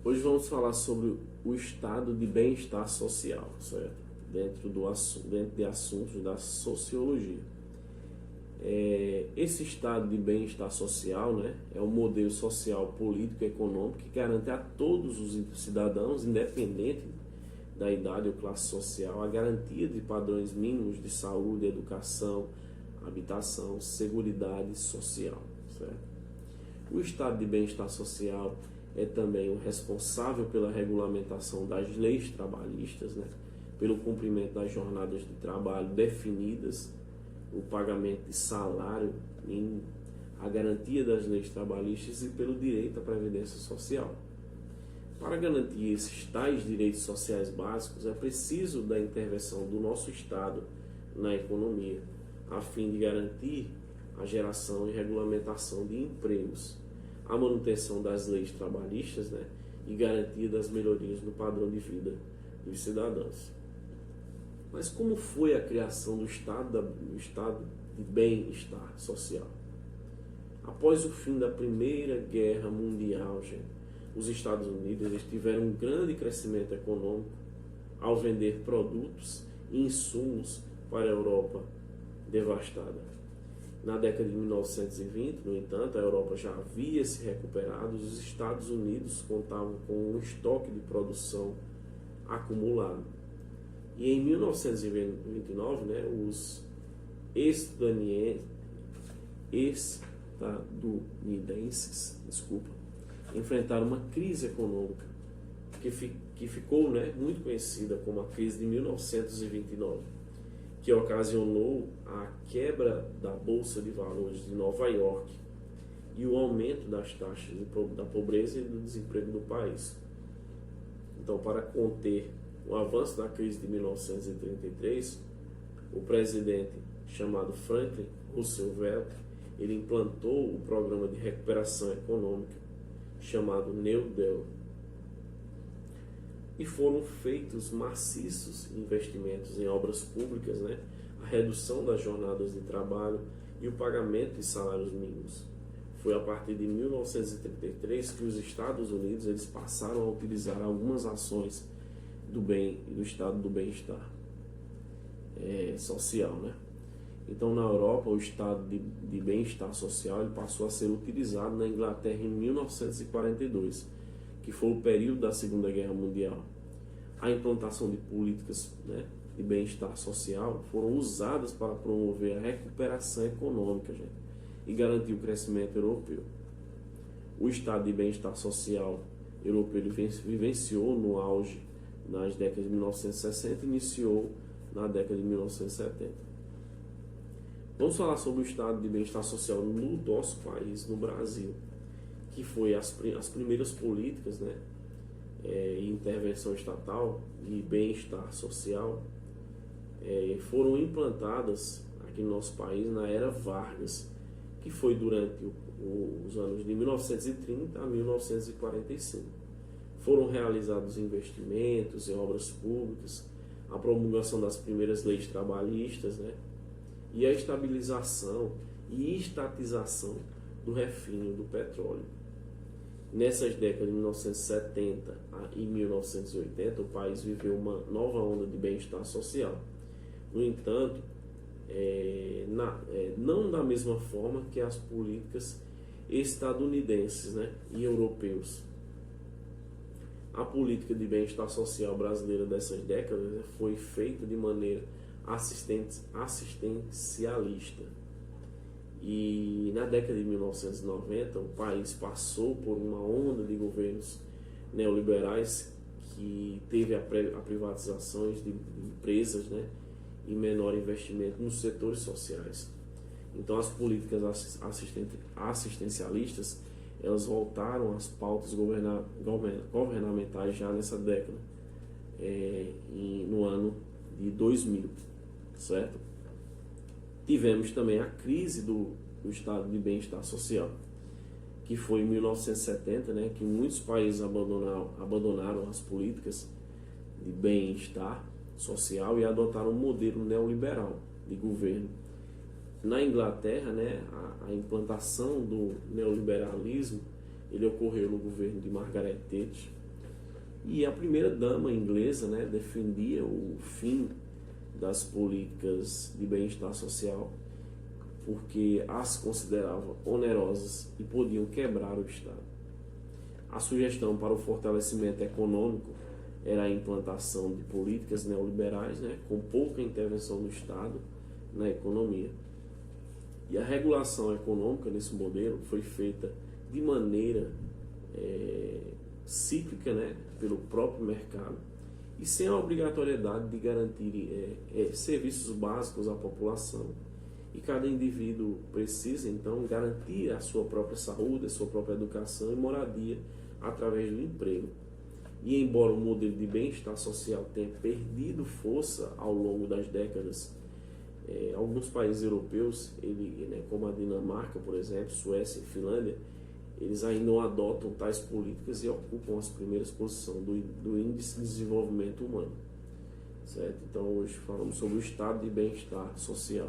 Hoje vamos falar sobre o estado de bem-estar social, certo? Dentro de assuntos da sociologia. Esse estado de bem-estar social, né, é um modelo social, político e econômico que garante a todos os cidadãos, independente da idade ou classe social, a garantia de padrões mínimos de saúde, educação, habitação, seguridade social, certo? O estado de bem-estar social é também o responsável pela regulamentação das leis trabalhistas, né? Pelo cumprimento das jornadas de trabalho definidas, o pagamento de salário mínimo, a garantia das leis trabalhistas e pelo direito à previdência social. Para garantir esses tais direitos sociais básicos, é preciso da intervenção do nosso Estado na economia, a fim de garantir a geração e regulamentação de empregos, a manutenção das leis trabalhistas, né, e garantia das melhorias no padrão de vida dos cidadãos. Mas como foi a criação do estado de bem-estar social? Após o fim da Primeira Guerra Mundial, gente, os Estados Unidos eles tiveram um grande crescimento econômico ao vender produtos e insumos para a Europa devastada. Na década de 1920, no entanto, a Europa já havia se recuperado, os Estados Unidos contavam com um estoque de produção acumulado. E em 1929, né, os estadunidenses, enfrentaram uma crise econômica que ficou, né, muito conhecida como a crise de 1929, que ocasionou a quebra da Bolsa de Valores de Nova York e o aumento das taxas da pobreza e do desemprego do país. Então, para conter o avanço da crise de 1933, o presidente chamado Franklin Roosevelt, ele implantou o programa de recuperação econômica chamado New Deal. E foram feitos maciços investimentos em obras públicas, né? A redução das jornadas de trabalho e o pagamento de salários mínimos. Foi a partir de 1933 que os Estados Unidos eles passaram a utilizar algumas ações do bem e do estado do bem-estar social, né? Então, na Europa, o estado de bem-estar social ele passou a ser utilizado na Inglaterra em 1942, que foi o período da Segunda Guerra Mundial. A implantação de políticas, né, de bem-estar social foram usadas para promover a recuperação econômica, gente, e garantir o crescimento europeu. O estado de bem-estar social europeu vivenciou no auge nas décadas de 1960 e iniciou na década de 1970. Vamos falar sobre o estado de bem-estar social no nosso país, no Brasil, que foi as primeiras políticas, né, e intervenção estatal de bem-estar social foram implantadas aqui no nosso país na era Vargas, que foi durante os anos de 1930 a 1945. Foram realizados investimentos em obras públicas, a promulgação das primeiras leis trabalhistas, né, e a estabilização e estatização do refino do petróleo. Nessas décadas de 1970 e 1980, o país viveu uma nova onda de bem-estar social. No entanto, não da mesma forma que as políticas estadunidenses, né, e europeus. A política de bem-estar social brasileira dessas décadas foi feita de maneira assistencialista. E na década de 1990, o país passou por uma onda de governos neoliberais que teve a privatizações de empresas, né, e menor investimento nos setores sociais. Então, as políticas assistencialistas elas voltaram às pautas governamentais já nessa década, no ano de 2000, certo? Tivemos também a crise do estado de bem-estar social, que foi em 1970, né, que muitos países abandonaram as políticas de bem-estar social e adotaram um modelo neoliberal de governo. Na Inglaterra, né, a implantação do neoliberalismo ele ocorreu no governo de Margaret Thatcher E a primeira-dama inglesa, né, defendia o fim das políticas de bem-estar social porque as considerava onerosas e podiam quebrar o Estado. A sugestão para o fortalecimento econômico era a implantação de políticas neoliberais, né, com pouca intervenção do Estado na economia. E a regulação econômica nesse modelo foi feita de maneira cíclica, né, pelo próprio mercado e sem a obrigatoriedade de garantir serviços básicos à população. E cada indivíduo precisa, então, garantir a sua própria saúde, a sua própria educação e moradia através do emprego. E embora o modelo de bem-estar social tenha perdido força ao longo das décadas, alguns países europeus, como a Dinamarca, por exemplo, Suécia e Finlândia, eles ainda não adotam tais políticas e ocupam as primeiras posições do Índice de Desenvolvimento Humano. Certo? Então hoje falamos sobre o estado de bem-estar social.